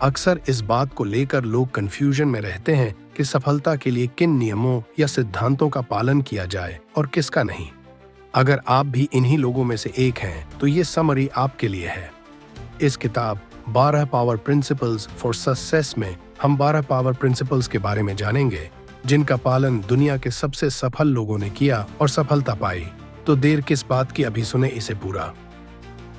अक्सर इस बात को लेकर लोग कंफ्यूजन में रहते हैं कि सफलता के लिए किन नियमों या सिद्धांतों का पालन किया जाए और किसका नहीं। अगर आप भी इन्हीं लोगों में से एक हैं, तो ये समरी आपके लिए है। इस किताब 12 पावर प्रिंसिपल्स फॉर सक्सेस में हम 12 पावर प्रिंसिपल्स के बारे में जानेंगे, जिनका पालन दुनिया के सबसे सफल लोगों ने किया और सफलता पाई। तो देर किस बात की, अभी सुने इसे पूरा।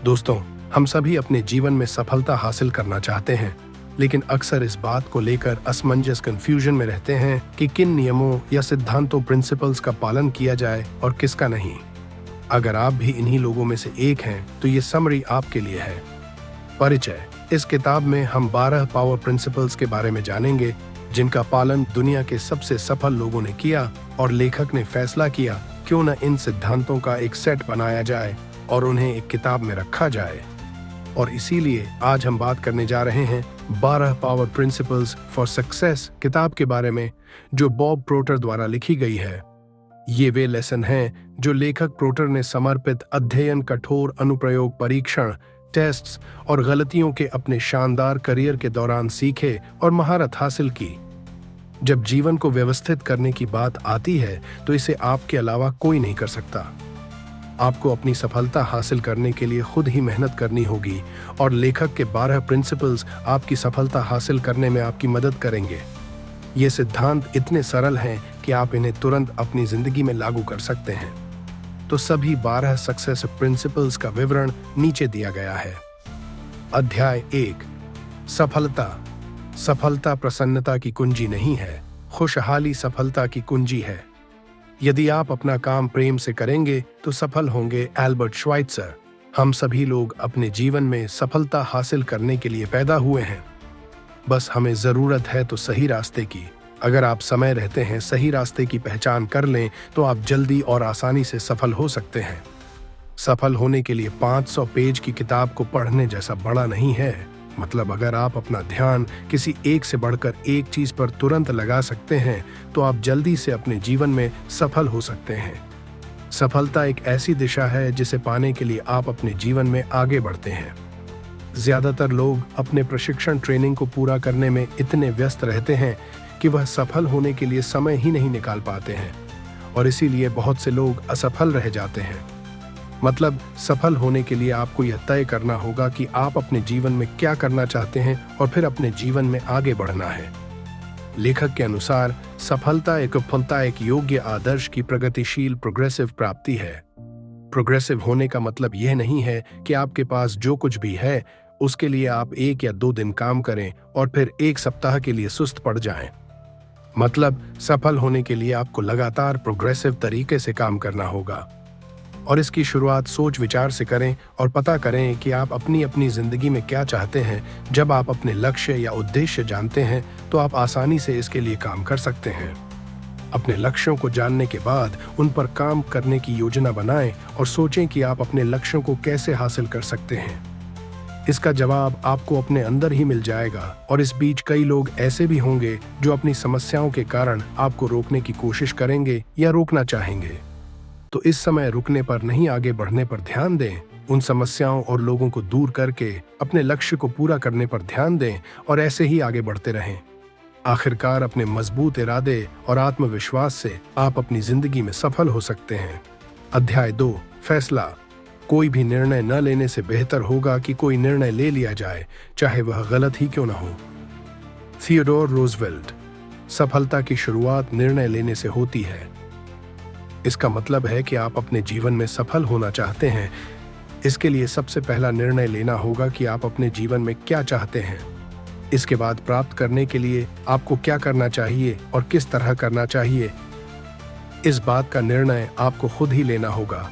दोस्तों, हम सभी अपने जीवन में सफलता हासिल करना चाहते हैं, लेकिन अक्सर इस बात को लेकर असमंजस कंफ्यूजन में रहते हैं कि किन नियमों या सिद्धांतों प्रिंसिपल्स का पालन किया जाए और किसका नहीं। अगर आप भी इन्हीं लोगों में से एक हैं, तो ये समरी आपके लिए है। परिचय। इस किताब में हम 12 पावर प्रिंसिपल्स के बारे में जानेंगे, जिनका पालन दुनिया के सबसे सफल लोगों ने किया और लेखक ने फैसला किया क्यों न इन सिद्धांतों का एक सेट बनाया जाए और उन्हें एक किताब में रखा जाए। और इसीलिए आज हम बात करने जा रहे हैं 12 पावर प्रिंसिपल्स फॉर सक्सेस किताब के बारे में, जो बॉब प्रोटर द्वारा लिखी गई है। ये वे लेसन हैं जो लेखक प्रोटर ने समर्पित अध्ययन, कठोर अनुप्रयोग, परीक्षण, टेस्ट्स और गलतियों के अपने शानदार करियर के दौरान सीखे और महारत हासिल की। जब जीवन को व्यवस्थित करने की बात आती है, तो इसे आपके अलावा कोई नहीं कर सकता। आपको अपनी सफलता हासिल करने के लिए खुद ही मेहनत करनी होगी, और लेखक के 12 प्रिंसिपल्स आपकी सफलता हासिल करने में आपकी मदद करेंगे। ये सिद्धांत इतने सरल हैं कि आप इन्हें तुरंत अपनी जिंदगी में लागू कर सकते हैं। तो सभी 12 सक्सेस प्रिंसिपल्स का विवरण नीचे दिया गया है। अध्याय 1। सफलता। सफलता प्रसन्नता की कुंजी नहीं है, खुशहाली सफलता की कुंजी है। यदि आप अपना काम प्रेम से करेंगे तो सफल होंगे। एल्बर्ट श्वाइत्जर। हम सभी लोग अपने जीवन में सफलता हासिल करने के लिए पैदा हुए हैं, बस हमें जरूरत है तो सही रास्ते की। अगर आप समय रहते हैं सही रास्ते की पहचान कर लें, तो आप जल्दी और आसानी से सफल हो सकते हैं। सफल होने के लिए 500 पेज की किताब को पढ़ने जैसा बड़ा नहीं है। मतलब अगर आप अपना ध्यान किसी एक से बढ़कर एक चीज पर तुरंत लगा सकते हैं, तो आप जल्दी से अपने जीवन में सफल हो सकते हैं। सफलता एक ऐसी दिशा है जिसे पाने के लिए आप अपने जीवन में आगे बढ़ते हैं। ज्यादातर लोग अपने प्रशिक्षण ट्रेनिंग को पूरा करने में इतने व्यस्त रहते हैं कि वह सफल होने के लिए समय ही नहीं निकाल पाते हैं, और इसीलिए बहुत से लोग असफल रह जाते हैं। मतलब सफल होने के लिए आपको यह तय करना होगा कि आप अपने जीवन में क्या करना चाहते हैं, और फिर अपने जीवन में आगे बढ़ना है। लेखक के अनुसार सफलता एक योग्य आदर्श की प्रगतिशील प्रोग्रेसिव प्राप्ति है। प्रोग्रेसिव होने का मतलब यह नहीं है कि आपके पास जो कुछ भी है उसके लिए आप 1 या 2 दिन काम करें और फिर 1 सप्ताह के लिए सुस्त पड़ जाएं। मतलब सफल होने के लिए आपको लगातार प्रोग्रेसिव तरीके से काम करना होगा, और इसकी शुरुआत सोच विचार से करें और पता करें कि आप अपनी अपनी जिंदगी में क्या चाहते हैं। जब आप अपने लक्ष्य या उद्देश्य जानते हैं, तो आप आसानी से इसके लिए काम कर सकते हैं। अपने लक्ष्यों को जानने के बाद उन पर काम करने की योजना बनाएं और सोचें कि आप अपने लक्ष्यों को कैसे हासिल कर सकते हैं। इसका जवाब आपको अपने अंदर ही मिल जाएगा, और इस बीच कई लोग ऐसे भी होंगे जो अपनी समस्याओं के कारण आपको रोकने की कोशिश करेंगे या रोकना चाहेंगे। तो इस समय रुकने पर नहीं, आगे बढ़ने पर ध्यान दें। उन समस्याओं और लोगों को दूर करके अपने लक्ष्य को पूरा करने पर ध्यान दें, और ऐसे ही आगे बढ़ते रहें। आखिरकार अपने मजबूत इरादे और आत्मविश्वास से आप अपनी जिंदगी में सफल हो सकते हैं। अध्याय 2। फैसला। कोई भी निर्णय न लेने से बेहतर होगा कि कोई निर्णय ले लिया जाए, चाहे वह गलत ही क्यों न हो। Theodore Roosevelt. सफलता की शुरुआत निर्णय लेने से होती है। इसका मतलब है कि आप अपने जीवन में सफल होना चाहते हैं, इसके लिए सबसे पहला निर्णय लेना होगा कि आप अपने जीवन में क्या चाहते हैं। इसके बाद प्राप्त करने के लिए आपको क्या करना चाहिए और किस तरह करना चाहिए, इस बात का निर्णय आपको खुद ही लेना होगा।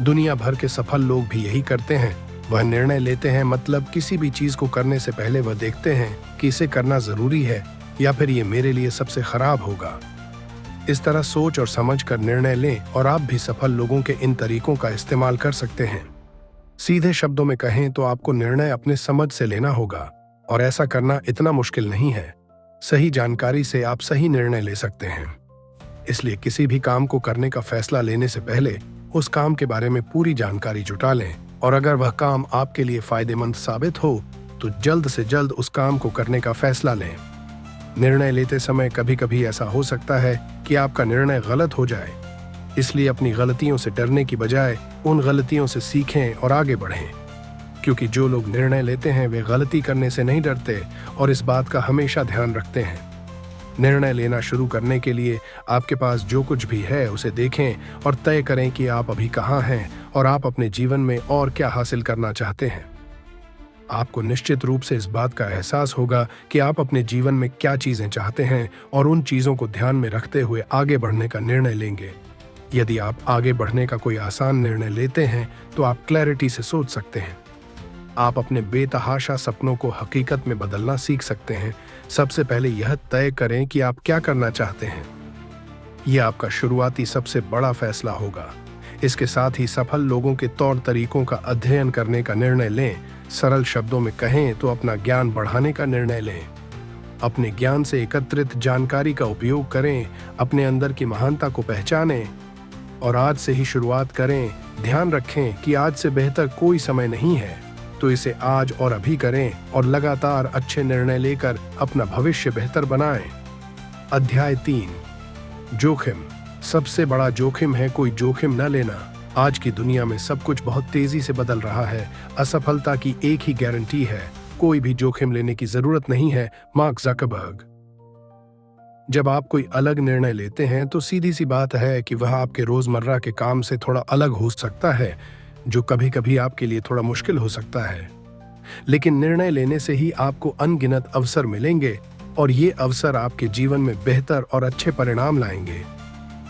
दुनिया भर के सफल लोग भी यही करते हैं। वह निर्णय लेते हैं, मतलब किसी भी चीज को करने से पहले वह देखते हैं कि इसे करना जरूरी है या फिर ये मेरे लिए सबसे खराब होगा। इस तरह सोच और समझ कर निर्णय लें, और आप भी सफल लोगों के इन तरीकों का इस्तेमाल कर सकते हैं। सीधे शब्दों में कहें तो आपको निर्णय अपने समझ से लेना होगा, और ऐसा करना इतना मुश्किल नहीं है। सही जानकारी से आप सही निर्णय ले सकते हैं। इसलिए किसी भी काम को करने का फैसला लेने से पहले उस काम के बारे में पूरी जानकारी जुटा लें, और अगर वह काम आपके लिए फायदेमंद साबित हो तो जल्द से जल्द उस काम को करने का फैसला लें। निर्णय लेते समय कभी कभी ऐसा हो सकता है कि आपका निर्णय गलत हो जाए, इसलिए अपनी गलतियों से डरने की बजाय उन गलतियों से सीखें और आगे बढ़ें। क्योंकि जो लोग निर्णय लेते हैं वे गलती करने से नहीं डरते और इस बात का हमेशा ध्यान रखते हैं। निर्णय लेना शुरू करने के लिए आपके पास जो कुछ भी है उसे देखें और तय करें कि आप अभी कहाँ हैं और आप अपने जीवन में और क्या हासिल करना चाहते हैं। आपको निश्चित रूप से इस बात का एहसास होगा कि आप अपने जीवन में क्या चीजें चाहते हैं और उन चीजों को ध्यान में रखते हुए आगे बढ़ने का निर्णय लेंगे। यदि आप आगे बढ़ने का कोई आसान निर्णय लेते हैं तो आप क्लैरिटी से सोच सकते हैं। आप अपने बेतहाशा सपनों को हकीकत में बदलना सीख सकते हैं। सबसे पहले यह तय करें कि आप क्या करना चाहते हैं। यह आपका शुरुआती सबसे बड़ा फैसला होगा। इसके साथ ही सफल लोगों के तौर तरीकों का अध्ययन करने का निर्णय लें। सरल शब्दों में कहें तो अपना ज्ञान बढ़ाने का निर्णय लें। अपने ज्ञान से एकत्रित जानकारी का उपयोग करें, अपने अंदर की महानता को पहचानें और आज से ही शुरुआत करें। ध्यान रखें कि आज से बेहतर कोई समय नहीं है, तो इसे आज और अभी करें और लगातार अच्छे निर्णय लेकर अपना भविष्य बेहतर बनाएं। अध्याय 3, जोखिम। सबसे बड़ा जोखिम है कोई जोखिम न लेना। आज की दुनिया में सब कुछ बहुत तेजी से बदल रहा है। असफलता की एक ही गारंटी है, कोई भी जोखिम लेने की जरूरत नहीं है। Mark Zuckerberg. जब आप कोई अलग निर्णय लेते हैं तो सीधी सी बात है कि वह आपके रोजमर्रा के काम से थोड़ा अलग हो सकता है, जो कभी कभी आपके लिए थोड़ा मुश्किल हो सकता है। लेकिन निर्णय लेने से ही आपको अनगिनत अवसर मिलेंगे और ये अवसर आपके जीवन में बेहतर और अच्छे परिणाम लाएंगे।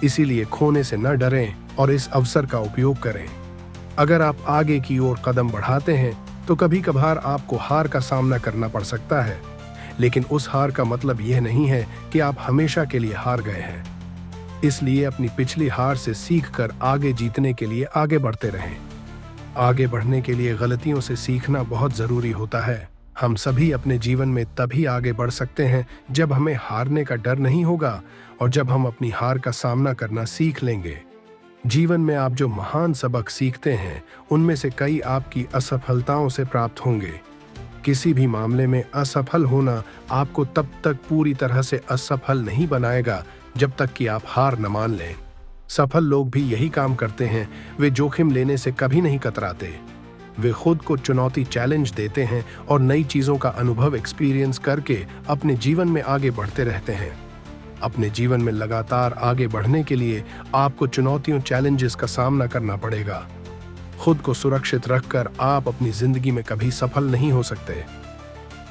इसीलिए खोने से न डरें और इस अवसर का उपयोग करें। अगर आप आगे की ओर कदम बढ़ाते हैं तो कभी कभार आपको हार का सामना करना पड़ सकता है, लेकिन उस हार का मतलब यह नहीं है कि आप हमेशा के लिए हार गए हैं। इसलिए अपनी पिछली हार से सीखकर आगे जीतने के लिए आगे बढ़ते रहें। आगे बढ़ने के लिए गलतियों से सीखना बहुत जरूरी होता है। हम सभी अपने जीवन में तभी आगे बढ़ सकते हैं जब हमें हारने का डर नहीं होगा और जब हम अपनी हार का सामना करना सीख लेंगे। जीवन में आप जो महान सबक सीखते हैं उनमें से कई आपकी असफलताओं से प्राप्त होंगे। किसी भी मामले में असफल होना आपको तब तक पूरी तरह से असफल नहीं बनाएगा जब तक कि आप हार न मान लें। सफल लोग भी यही काम करते हैं। वे जोखिम लेने से कभी नहीं कतराते। वे खुद को चुनौती चैलेंज देते हैं और नई चीजों का अनुभव एक्सपीरियंस करके अपने जीवन में आगे बढ़ते रहते हैं। अपने जीवन में लगातार आगे बढ़ने के लिए आपको चुनौतियों चैलेंजेस का सामना करना पड़ेगा। खुद को सुरक्षित रखकर आप अपनी जिंदगी में कभी सफल नहीं हो सकते।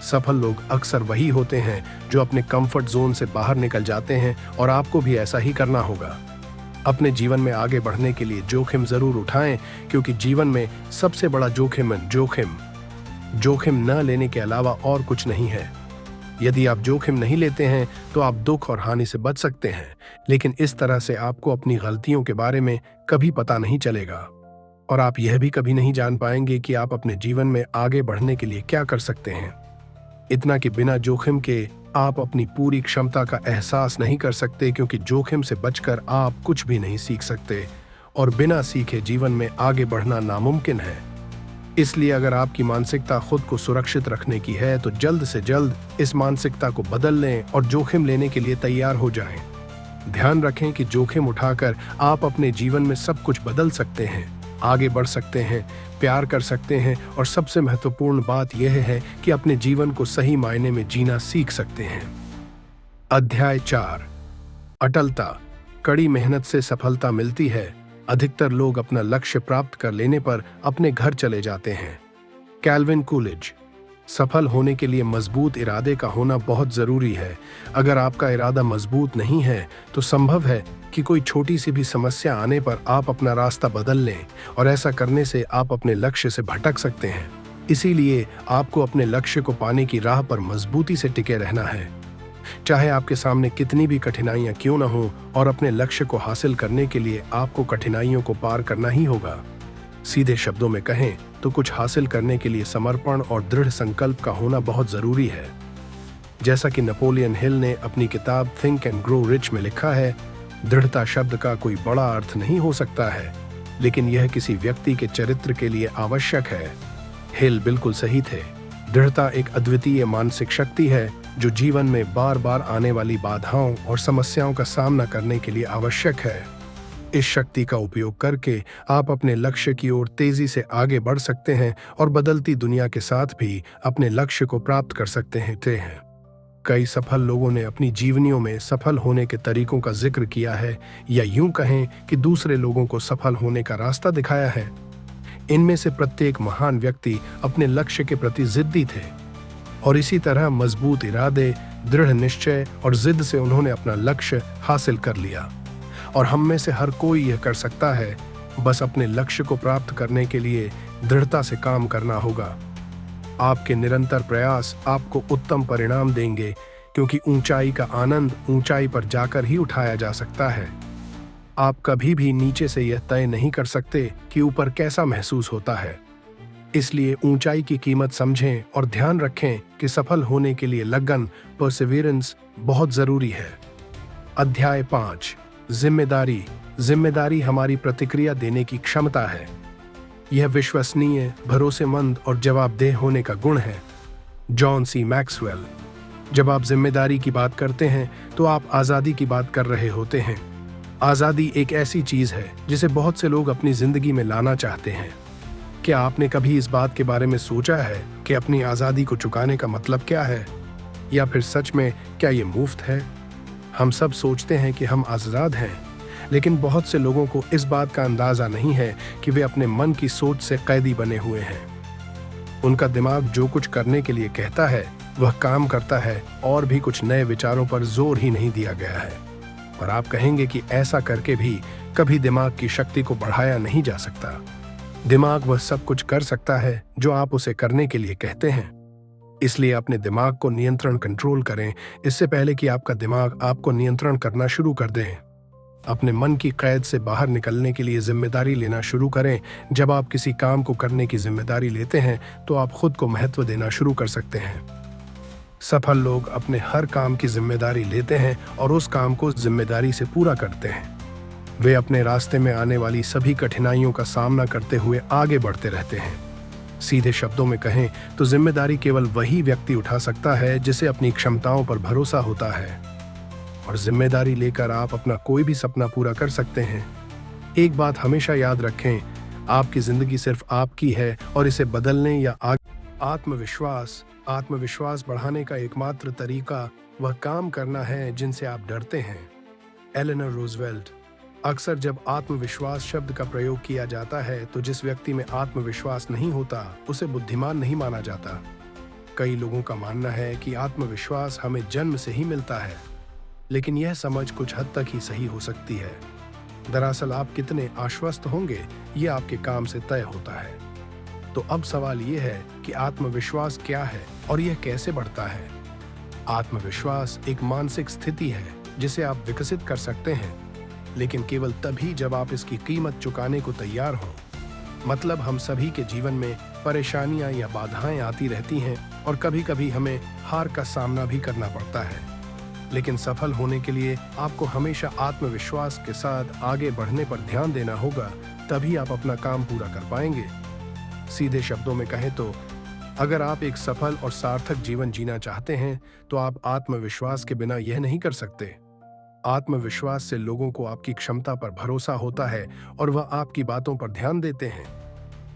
सफल लोग अक्सर वही होते हैं जो अपने कंफर्ट जोन से बाहर निकल जाते हैं और आपको भी ऐसा ही करना होगा। अपने जीवन में आगे बढ़ने के लिए जोखिम जरूर उठाएं, क्योंकि जीवन में सबसे बड़ा जोखिम जोखिम न लेने के अलावा और कुछ नहीं है। यदि आप जोखिम नहीं लेते हैं तो आप दुख और हानि से बच सकते हैं, लेकिन इस तरह से आपको अपनी गलतियों के बारे में कभी पता नहीं चलेगा और आप यह भी कभी नहीं जान पाएंगे कि आप अपने जीवन में आगे बढ़ने के लिए क्या कर सकते हैं। इतना कि बिना जोखिम के आप अपनी पूरी क्षमता का एहसास नहीं कर सकते, क्योंकि जोखिम से बचकर आप कुछ भी नहीं सीख सकते और बिना सीखे जीवन में आगे बढ़ना नामुमकिन है। इसलिए अगर आपकी मानसिकता खुद को सुरक्षित रखने की है तो जल्द से जल्द इस मानसिकता को बदल लें और जोखिम लेने के लिए तैयार हो जाएं। ध्यान रखें कि जोखिम उठाकर आप अपने जीवन में सब कुछ बदल सकते हैं, आगे बढ़ सकते हैं, प्यार कर सकते हैं और सबसे महत्वपूर्ण बात यह है कि अपने जीवन को सही मायने में जीना सीख सकते हैं। अध्याय 4, अटलता। कड़ी मेहनत से सफलता मिलती है। अधिकतर लोग अपना लक्ष्य प्राप्त कर लेने पर अपने घर चले जाते हैं। Calvin Coolidge. सफल होने के लिए मजबूत इरादे का होना बहुत जरूरी है। अगर आपका इरादा मजबूत नहीं है तो संभव है कि कोई छोटी सी भी समस्या आने पर आप अपना रास्ता बदल लें और ऐसा करने से आप अपने लक्ष्य से भटक सकते हैं। इसीलिए आपको अपने लक्ष्य को पाने की राह पर मजबूती से टिके रहना है, चाहे आपके सामने कितनी भी कठिनाइयां क्यों न हो, और अपने लक्ष्य को हासिल करने के लिए आपको कठिनाइयों को पार करना ही होगा। सीधे शब्दों में कहें तो कुछ हासिल करने के लिए समर्पण और दृढ़ संकल्प का होना बहुत जरूरी है। जैसा कि नेपोलियन हिल ने अपनी किताब थिंक एंड ग्रो रिच में लिखा है, दृढ़ता शब्द का कोई बड़ा अर्थ नहीं हो सकता है, लेकिन यह किसी व्यक्ति के चरित्र के लिए आवश्यक है। हिल बिल्कुल सही थे। दृढ़ता एक अद्वितीय मानसिक शक्ति है जो जीवन में बार बार आने वाली बाधाओं और समस्याओं का सामना करने के लिए आवश्यक है। इस शक्ति का उपयोग करके आप अपने लक्ष्य की ओर तेजी से आगे बढ़ सकते हैं और बदलती दुनिया के साथ भी अपने लक्ष्य को प्राप्त कर सकते हैं। कई सफल लोगों ने अपनी जीवनियों में सफल होने के तरीकों का जिक्र किया है, या यूं कहें कि दूसरे लोगों को सफल होने का रास्ता दिखाया है। इनमें से प्रत्येक महान व्यक्ति अपने लक्ष्य के प्रति जिद्दी थे और इसी तरह मजबूत इरादे, दृढ़ निश्चय और जिद से उन्होंने अपना लक्ष्य हासिल कर लिया। और हम में से हर कोई यह कर सकता है, बस अपने लक्ष्य को प्राप्त करने के लिए दृढ़ता से काम करना होगा। आपके निरंतर प्रयास आपको उत्तम परिणाम देंगे, क्योंकि ऊंचाई का आनंद ऊंचाई पर जाकर ही उठाया जा सकता है। आप कभी भी नीचे से यह तय नहीं कर सकते कि ऊपर कैसा महसूस होता है। इसलिए ऊंचाई की कीमत समझें और ध्यान रखें कि सफल होने के लिए लगन, परसिवियरेंस बहुत जरूरी है। अध्याय 5, जिम्मेदारी। जिम्मेदारी हमारी प्रतिक्रिया देने की क्षमता है। यह विश्वसनीय, भरोसेमंद और जवाबदेह होने का गुण है। John C Maxwell. जब आप जिम्मेदारी की बात करते हैं तो आप आज़ादी की बात कर रहे होते हैं। आज़ादी एक ऐसी चीज़ है जिसे बहुत से लोग अपनी जिंदगी में लाना चाहते हैं। क्या आपने कभी इस बात के बारे में सोचा है कि अपनी आज़ादी को चुकाने का मतलब क्या है? या फिर सच में क्या ये मुफ्त है? हम सब सोचते हैं कि हम आज़ाद हैं, लेकिन बहुत से लोगों को इस बात का अंदाजा नहीं है कि वे अपने मन की सोच से कैदी बने हुए हैं। उनका दिमाग जो कुछ करने के लिए कहता है वह काम करता है, और भी कुछ नए विचारों पर जोर ही नहीं दिया गया है। पर आप कहेंगे कि ऐसा करके भी कभी दिमाग की शक्ति को बढ़ाया नहीं जा सकता। दिमाग वह सब कुछ कर सकता है जो आप उसे करने के लिए कहते हैं। इसलिए अपने दिमाग को नियंत्रण कंट्रोल करें, इससे पहले कि आपका दिमाग आपको नियंत्रण करना शुरू कर दे। अपने मन की कैद से बाहर निकलने के लिए जिम्मेदारी लेना शुरू करें। जब आप किसी काम को करने की जिम्मेदारी लेते हैं तो आप खुद को महत्व देना शुरू कर सकते हैं। सफल लोग अपने हर काम की जिम्मेदारी लेते हैं और उस काम को जिम्मेदारी से पूरा करते हैं। वे अपने रास्ते में आने वाली सभी कठिनाइयों का सामना करते हुए आगे बढ़ते रहते हैं। सीधे शब्दों में कहें तो जिम्मेदारी केवल वही व्यक्ति उठा सकता है जिसे अपनी क्षमताओं पर भरोसा होता है, और जिम्मेदारी लेकर आप अपना कोई भी सपना पूरा कर सकते हैं। एक बात हमेशा याद रखें, आपकी जिंदगी सिर्फ आपकी है और इसे बदलने या आत्मविश्वास बढ़ाने का एकमात्र तरीका वह काम करना है जिनसे आप डरते हैं। एलेनर रूजवेल्ट। अक्सर जब आत्मविश्वास शब्द का प्रयोग किया जाता है तो जिस व्यक्ति में आत्मविश्वास नहीं होता उसे बुद्धिमान नहीं माना जाता। कई लोगों का मानना है कि आत्मविश्वास हमें जन्म से ही मिलता है, लेकिन यह समझ कुछ हद तक ही सही हो सकती है। दरअसल आप कितने आश्वस्त होंगे ये आपके काम से तय होता है। तो अब सवाल ये है कि आत्मविश्वास क्या है और यह कैसे बढ़ता है। आत्मविश्वास एक मानसिक स्थिति है जिसे आप विकसित कर सकते हैं, लेकिन केवल तभी जब आप इसकी कीमत चुकाने को तैयार हों। मतलब हम सभी के जीवन में परेशानियां या बाधाएं आती रहती हैं और कभी कभी हमें हार का सामना भी करना पड़ता है, लेकिन सफल होने के लिए आपको हमेशा आत्मविश्वास के साथ आगे बढ़ने पर ध्यान देना होगा, तभी आप अपना काम पूरा कर पाएंगे। सीधे शब्दों में कहें तो अगर आप एक सफल और सार्थक जीवन जीना चाहते हैं तो आप आत्मविश्वास के बिना यह नहीं कर सकते। आत्मविश्वास से लोगों को आपकी क्षमता पर भरोसा होता है और वह आपकी बातों पर ध्यान देते हैं।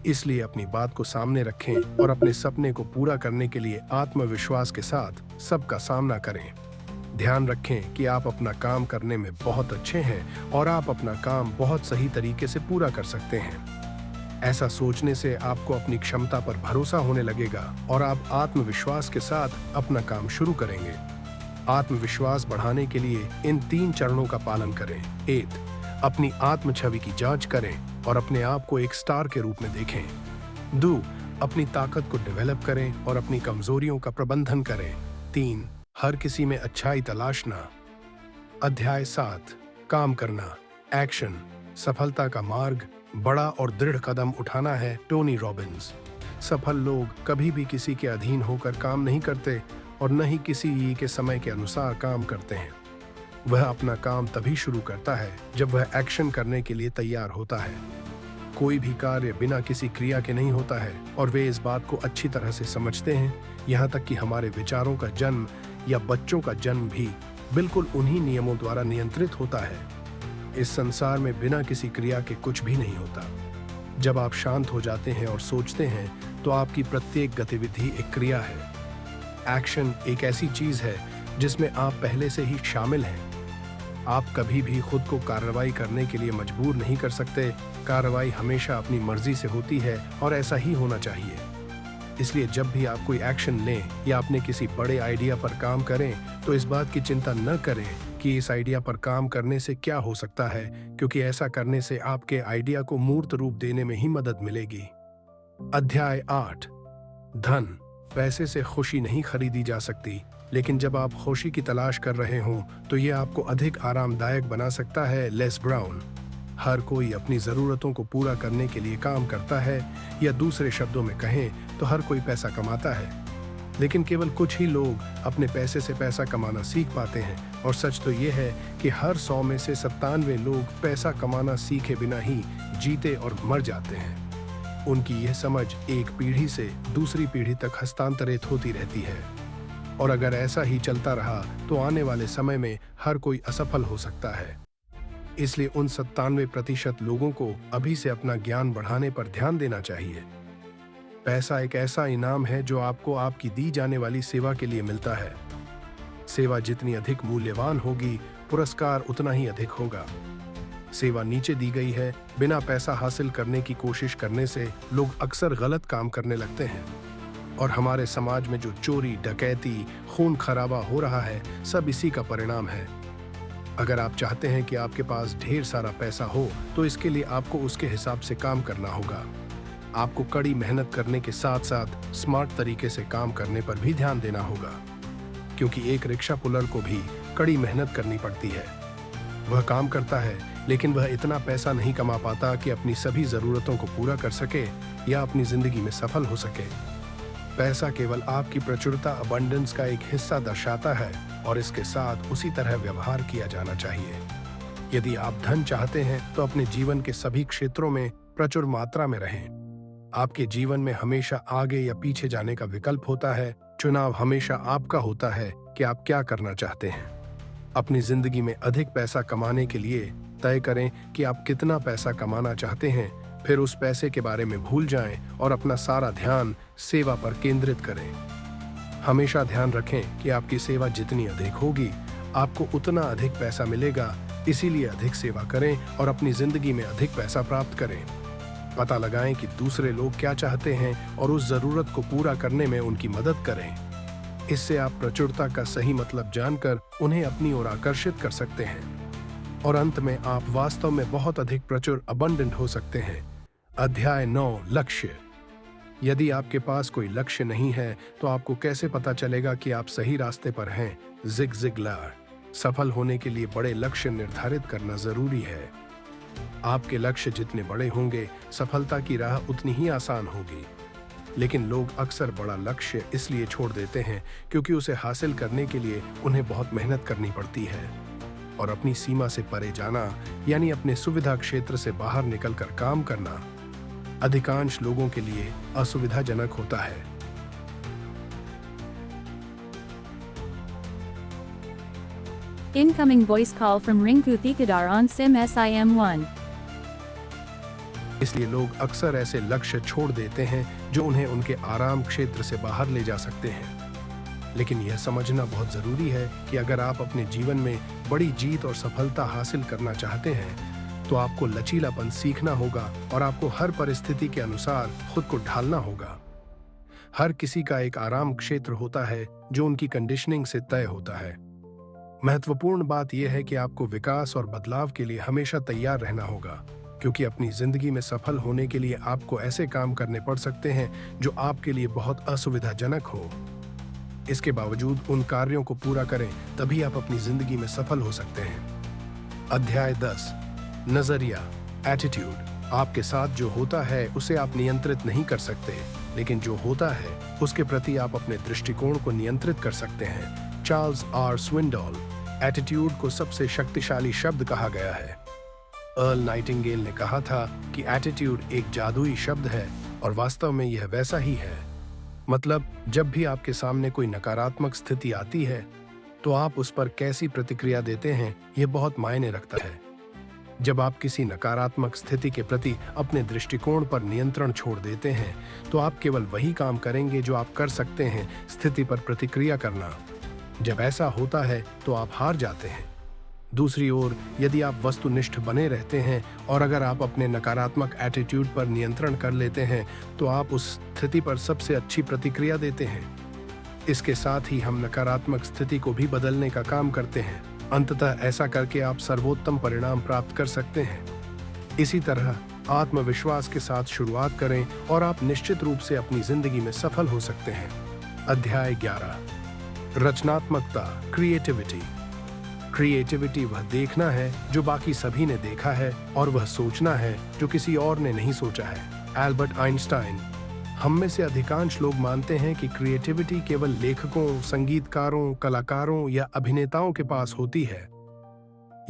इसलिए अपनी बात को सामने रखें और अपने सपने को पूरा करने के लिए आत्मविश्वास के साथ सबका सामना करें। ध्यान रखें कि आप अपना काम करने में बहुत अच्छे हैं और आप अपना काम बहुत सही तरीके से पूरा कर सकते हैं। ऐसा सोचने से आपको अपनी क्षमता पर भरोसा होने लगेगा और आप आत्मविश्वास के साथ अपना काम शुरू करेंगे। आत्मविश्वास बढ़ाने के लिए इन 3 चरणों का पालन करें। 1. अपनी आत्म छवि की जांच करें और अपने आप को एक स्टार के रूप में देखें। 2. अपनी ताकत को डेवलप करें और अपनी कमजोरियों का प्रबंधन करें। 3. हर किसी में अच्छाई तलाशना। अध्याय 7, काम करना। एक्शन। सफलता का मार्ग बड़ा और दृढ़ कदम उठाना है। Tony Robbins. सफल लोग कभी भी किसी के अधीन होकर काम नहीं करते और न ही किसी के समय के अनुसार काम करते हैं। वह अपना काम तभी शुरू करता है जब वह एक्शन करने के लिए तैयार होता है। कोई भी कार्य बिना किसी क्रिया के नहीं होता है और वे इस बात को अच्छी तरह से समझते हैं। यहाँ तक कि हमारे विचारों का जन्म या बच्चों का जन्म भी बिल्कुल उन्हीं नियमों द्वारा नियंत्रित होता है। इस संसार में बिना किसी क्रिया के कुछ भी नहीं होता। जब आप शांत हो जाते हैं और सोचते हैं तो आपकी प्रत्येक गतिविधि एक क्रिया है। एक्शन एक ऐसी चीज है जिसमें आप पहले से ही शामिल हैं। आप कभी भी खुद को कार्रवाई करने के लिए मजबूर नहीं कर सकते। कार्रवाई हमेशा अपनी मर्जी से होती है और ऐसा ही होना चाहिए। इसलिए जब भी आप कोई एक्शन लें या अपने किसी बड़े आइडिया पर काम करें तो इस बात की चिंता न करें कि इस आइडिया पर काम करने से क्या हो सकता है, क्योंकि ऐसा करने से आपके आइडिया को मूर्त रूप देने में ही मदद मिलेगी। अध्याय 8। धन। पैसे से खुशी नहीं खरीदी जा सकती, लेकिन जब आप खुशी की तलाश कर रहे हों तो ये आपको अधिक आरामदायक बना सकता है। Less brown. हर कोई अपनी ज़रूरतों को पूरा करने के लिए काम करता है, या दूसरे शब्दों में कहें तो हर कोई पैसा कमाता है, लेकिन केवल कुछ ही लोग अपने पैसे से पैसा कमाना सीख पाते हैं। और सच तो ये है कि हर 100 में से 97 लोग पैसा कमाना सीखे बिना ही जीते और मर जाते हैं। उनकी यह समझ एक पीढ़ी से दूसरी पीढ़ी तक हस्तांतरित होती रहती है, और अगर ऐसा ही चलता रहा तो आने वाले समय में हर कोई असफल हो सकता है। इसलिए उन 97% लोगों को अभी से अपना ज्ञान बढ़ाने पर ध्यान देना चाहिए। पैसा एक ऐसा इनाम है जो आपको आपकी दी जाने वाली सेवा के लिए मिलता है। सेवा जितनी अधिक मूल्यवान होगी, पुरस्कार उतना ही अधिक होगा। सेवा नीचे दी गई है। बिना पैसा हासिल करने की कोशिश करने से लोग अक्सर गलत काम करने लगते हैं, और हमारे समाज में जो चोरी, डकैती, खून खराबा हो रहा है, सब इसी का परिणाम है। अगर आप चाहते हैं कि आपके पास ढेर सारा पैसा हो तो इसके लिए आपको उसके हिसाब से काम करना होगा। आपको कड़ी मेहनत करने के साथ साथ स्मार्ट तरीके से काम करने पर भी ध्यान देना होगा, क्योंकि एक रिक्शा पुलर को भी कड़ी मेहनत करनी पड़ती है। वह काम करता है, लेकिन वह इतना पैसा नहीं कमा पाता कि अपनी सभी जरूरतों को पूरा कर सके या अपनी जिंदगी में सफल हो सके। पैसा केवल आपकी प्रचुरता, अबंडेंस का एक हिस्सा दर्शाता है, और इसके साथ उसी तरह व्यवहार किया जाना चाहिए। यदि आप धन चाहते हैं तो अपने जीवन के सभी क्षेत्रों में प्रचुर मात्रा में रहें। आपके जीवन में हमेशा आगे या पीछे जाने का विकल्प होता है। चुनाव हमेशा आपका होता है कि आप क्या करना चाहते हैं। अपनी जिंदगी में अधिक पैसा कमाने के लिए तय करें कि आप कितना पैसा कमाना चाहते हैं, फिर उस पैसे के बारे में भूल जाएं और अपना सारा ध्यान सेवा पर केंद्रित करें। हमेशा ध्यान रखें कि आपकी सेवा जितनी अधिक होगी, आपको उतना अधिक पैसा मिलेगा। इसीलिए अधिक सेवा करें और अपनी जिंदगी में अधिक पैसा प्राप्त करें। पता लगाएं कि दूसरे लोग क्या चाहते हैं और उस जरूरत को पूरा करने में उनकी मदद करें। इससे आप प्रचुरता का सही मतलब जानकर उन्हें अपनी ओर आकर्षित कर सकते हैं, और अंत में आप वास्तव में बहुत अधिक प्रचुर, अबंडेंट हो सकते हैं। अध्याय 9। लक्ष्य। यदि आपके पास कोई लक्ष्य नहीं है तो आपको कैसे पता चलेगा कि आप सही रास्ते पर हैं? ज़िग ज़िगलार। सफल होने के लिए बड़े लक्ष्य निर्धारित करना जरूरी है। आपके लक्ष्य जितने बड़े होंगे, सफलता की राह उतनी ही आसान होगी। लेकिन लोग अक्सर बड़ा लक्ष्य इसलिए छोड़ देते हैं क्योंकि उसे हासिल करने के लिए उन्हें बहुत मेहनत करनी पड़ती है, और अपनी सीमा से परे जाना, यानी अपने सुविधा क्षेत्र से बाहर निकलकर काम करना, अधिकांश लोगों के लिए असुविधाजनक होता है। Incoming voice call from Rinku Thikadar on SIM SIM1. इसलिए लोग अक्सर ऐसे लक्ष्य छोड़ देते हैं जो उन्हें उनके आराम क्षेत्र से बाहर ले जा सकते हैं। लेकिन यह समझना बहुत जरूरी है कि अगर आप अपने जीवन में बड़ी जीत और सफलता हासिल करना चाहते हैं तो आपको लचीलापन सीखना होगा, और आपको हर परिस्थिति के अनुसार खुद को ढालना होगा। हर किसी का एक आराम क्षेत्र होता है जो उनकी कंडीशनिंग से तय होता है। महत्वपूर्ण बात यह है कि आपको विकास और बदलाव के लिए हमेशा तैयार रहना होगा, क्योंकि अपनी जिंदगी में सफल होने के लिए आपको ऐसे काम करने पड़ सकते हैं जो आपके लिए बहुत असुविधाजनक हो। इसके बावजूद उन कार्यों को पूरा करें, तभी आप अपनी जिंदगी में सफल हो सकते हैं। अध्याय 10। नजरिया, एटीट्यूड। आपके साथ जो होता है उसे आप नियंत्रित नहीं कर सकते, लेकिन जो होता है उसके प्रति आप अपने दृष्टिकोण को नियंत्रित कर सकते हैं। Charles are स्विंडोल। एटीट्यूड को सबसे शक्तिशाली शब्द कहा गया है। अर्ल नाइटिंगेल ने कहा था कि एटीट्यूड एक जादुई शब्द है और वास्तव में यह वैसा ही है। मतलब जब भी आपके सामने कोई नकारात्मक स्थिति आती है तो आप उस पर कैसी प्रतिक्रिया देते हैं यह बहुत मायने रखता है। जब आप किसी नकारात्मक स्थिति के प्रति अपने दृष्टिकोण पर नियंत्रण छोड़ देते हैं तो आप केवल वही काम करेंगे जो आप कर सकते हैं, स्थिति पर प्रतिक्रिया करना। जब ऐसा होता है तो आप हार जाते हैं। दूसरी ओर यदि आप वस्तुनिष्ठ बने रहते हैं और अगर आप अपने नकारात्मक एटीट्यूड पर नियंत्रण कर लेते हैं तो आप उस स्थिति पर सबसे अच्छी प्रतिक्रिया देते हैं। इसके साथ ही हम नकारात्मक स्थिति को भी बदलने का काम करते हैं। अंततः ऐसा करके आप सर्वोत्तम परिणाम प्राप्त कर सकते हैं। इसी तरह आत्मविश्वास के साथ शुरुआत करें और आप निश्चित रूप से अपनी जिंदगी में सफल हो सकते हैं। अध्याय 11, रचनात्मकता, क्रिएटिविटी। क्रिएटिविटी वह देखना है जो बाकी सभी ने देखा है और वह सोचना है जो किसी और ने नहीं सोचा है। Albert Einstein. हम में से अधिकांश लोग मानते हैं कि क्रिएटिविटी केवल लेखकों, संगीतकारों, कलाकारों या अभिनेताओं के पास होती है।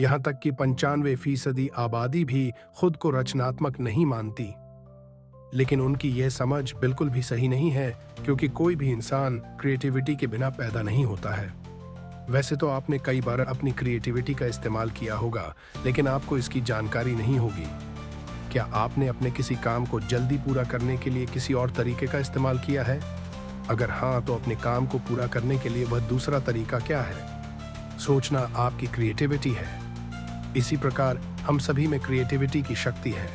यहाँ तक कि 95% आबादी भी खुद को रचनात्मक नहीं मानती। लेकिन उनकी यह समझ बिल्कुल भी सही नहीं है, क्योंकि कोई भी इंसान क्रिएटिविटी के बिना पैदा नहीं होता है। वैसे तो आपने कई बार अपनी क्रिएटिविटी का इस्तेमाल किया होगा, लेकिन आपको इसकी जानकारी नहीं होगी। क्या आपने अपने किसी काम को जल्दी पूरा करने के लिए किसी और तरीके का इस्तेमाल किया है? अगर हाँ, तो अपने काम को पूरा करने के लिए वह दूसरा तरीका क्या है? सोचना आपकी क्रिएटिविटी है। इसी प्रकार हम सभी में क्रिएटिविटी की शक्ति है,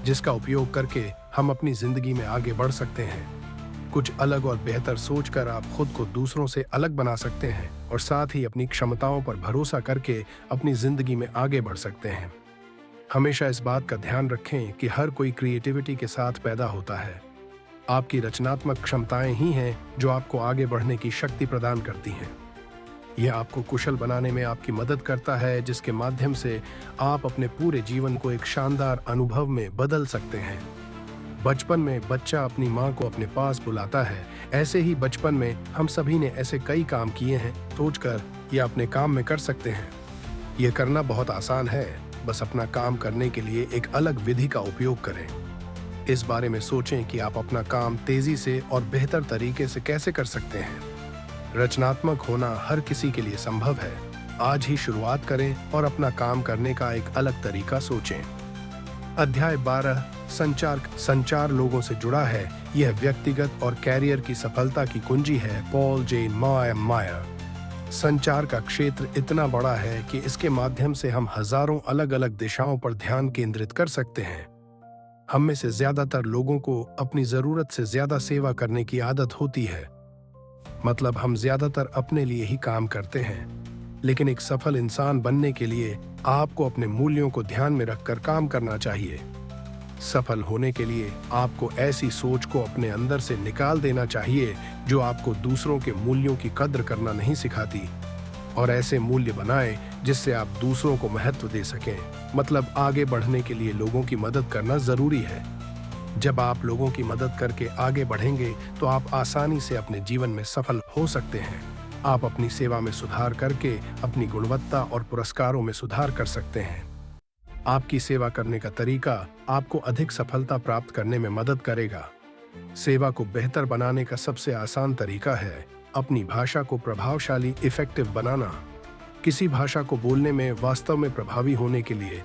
जिसका उपयोग करके हम अपनी जिंदगी में आगे बढ़ सकते हैं। कुछ अलग और बेहतर सोचकर आप खुद को दूसरों से अलग बना सकते हैं और साथ ही अपनी क्षमताओं पर भरोसा करके अपनी जिंदगी में आगे बढ़ सकते हैं। हमेशा इस बात का ध्यान रखें कि हर कोई क्रिएटिविटी के साथ पैदा होता है। आपकी रचनात्मक क्षमताएं ही हैं जो आपको आगे बढ़ने की शक्ति प्रदान करती हैं। यह आपको कुशल बनाने में आपकी मदद करता है, जिसके माध्यम से आप अपने पूरे जीवन को एक शानदार अनुभव में बदल सकते हैं। बचपन में बच्चा अपनी माँ को अपने पास बुलाता है। ऐसे ही बचपन में हम सभी ने ऐसे कई काम किए हैं, सोचकर या अपने काम में कर सकते हैं। यह करना बहुत आसान है, बस अपना काम करने के लिए एक अलग विधि का उपयोग करें। इस बारे में सोचें कि आप अपना काम तेजी से और बेहतर तरीके से कैसे कर सकते हैं। रचनात्मक होना हर किसी के लिए संभव है। आज ही शुरुआत करें और अपना काम करने का एक अलग तरीका सोचें। अध्याय 12, संचार लोगों से जुड़ा है। यह व्यक्तिगत और कैरियर की सफलता की कुंजी है। पॉल जे मायर। संचार का क्षेत्र इतना बड़ा है कि इसके माध्यम से हम हजारों अलग अलग दिशाओं पर ध्यान केंद्रित कर सकते हैं। हम में से ज्यादातर लोगों को अपनी जरूरत से ज्यादा सेवा करने की आदत होती है। मतलब हम ज्यादातर अपने लिए ही काम करते हैं। लेकिन एक सफल इंसान बनने के लिए आपको अपने मूल्यों को ध्यान में रखकर काम करना चाहिए। सफल होने के लिए आपको ऐसी सोच को अपने अंदर से निकाल देना चाहिए जो आपको दूसरों के मूल्यों की कद्र करना नहीं सिखाती, और ऐसे मूल्य बनाएं जिससे आप दूसरों को महत्व दे सकें। मतलब आगे बढ़ने के लिए लोगों की मदद करना जरूरी है। जब आप लोगों की मदद करके आगे बढ़ेंगे तो आप आसानी से अपने जीवन में सफल हो सकते हैं। आप अपनी सेवा में सुधार करके अपनी गुणवत्ता और पुरस्कारों में सुधार कर सकते हैं। आपकी सेवा करने का तरीका आपको अधिक सफलता प्राप्त करने में मदद करेगा। सेवा को बेहतर बनाने का सबसे आसान तरीका है अपनी भाषा को प्रभावशाली, इफेक्टिव बनाना। किसी भाषा को बोलने में वास्तव में प्रभावी होने के लिए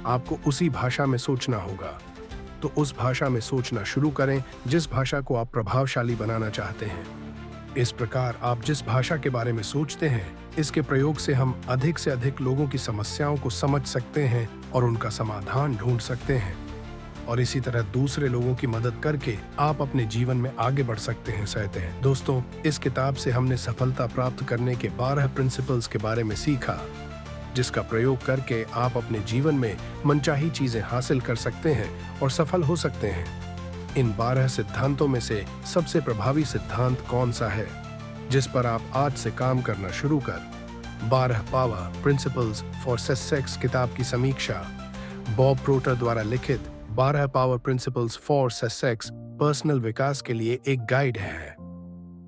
आपको उसी भाषा में सोचना होगा। तो उस भाषा में सोचना शुरू करें जिस भाषा को आप प्रभावशाली बनाना चाहते हैं। इस प्रकार आप जिस भाषा के बारे में सोचते हैं, इसके प्रयोग से हम अधिक से अधिक लोगों की समस्याओं को समझ सकते हैं और उनका समाधान ढूंढ सकते हैं। और इसी तरह दूसरे लोगों की मदद करके आप अपने जीवन में आगे बढ़ सकते हैं। दोस्तों, इस किताब से हमने सफलता प्राप्त करने के 12 प्रिंसिपल्स के बारे में सीखा, जिसका प्रयोग करके आप अपने जीवन में मनचाही चीजें हासिल कर सकते हैं और सफल हो सकते हैं। इन 12 सिद्धांतों में से सबसे प्रभावी सिद्धांत कौन सा है, जिस पर आप आज से काम करना शुरू कर 12 पावर प्रिंसिपल्स फॉर सक्सेस किताब की समीक्षा। बॉब प्रोटर द्वारा लिखित 12 power principles for success personal विकास के लिए एक गाइड है,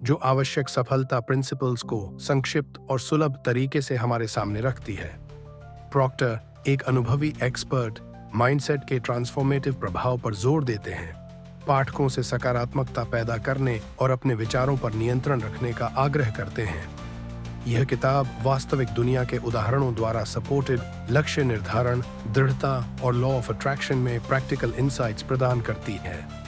जो आवश्यक सफलता प्रिंसिपल्स को संक्षिप्त और सुलभ तरीके से हमारे सामने रखती है। प्रॉक्टर एक अनुभवी एक्सपर्ट माइंडसेट के ट्रांसफॉर्मेटिव प्रभाव पर जोर देते हैं, पाठकों से सकारात्मकता पैदा करने और अपने विचारों पर नियंत्रण रखने का आग्रह करते हैं। यह किताब वास्तविक दुनिया के उदाहरणों द्वारा सपोर्टेड लक्ष्य निर्धारण, दृढ़ता और लॉ ऑफ अट्रैक्शन में प्रैक्टिकल इंसाइट्स प्रदान करती है।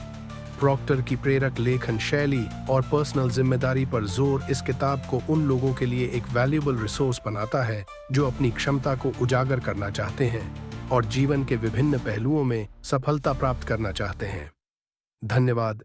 प्रॉक्टर की प्रेरक लेखन शैली और पर्सनल जिम्मेदारी पर जोर इस किताब को उन लोगों के लिए एक वैल्यूएबल रिसोर्स बनाता है जो अपनी क्षमता को उजागर करना चाहते हैं और जीवन के विभिन्न पहलुओं में सफलता प्राप्त करना चाहते हैं। धन्यवाद।